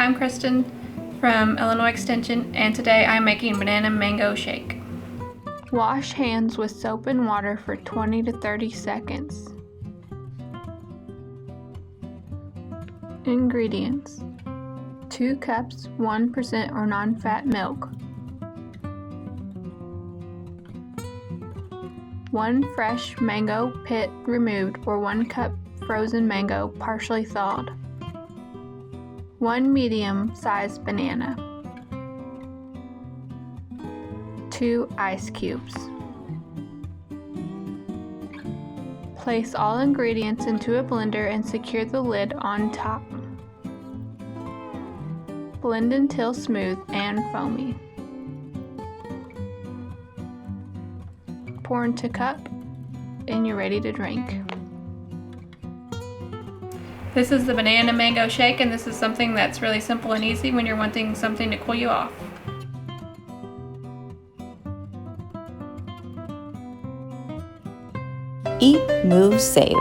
I'm Kristen from Illinois Extension, and today I'm making banana mango shake. Wash hands with soap and water for 20 to 30 seconds. Ingredients: 2 cups 1% or non-fat milk, 1 fresh mango pit removed or 1 cup frozen mango partially thawed, 1 medium-sized banana, 2 ice cubes. Place all ingredients into a blender and secure the lid on top. Blend until smooth and foamy. Pour into cup and you're ready to drink. This is the banana mango shake, and this is something that's really simple and easy when you're wanting something to cool you off. Eat, Move, Save.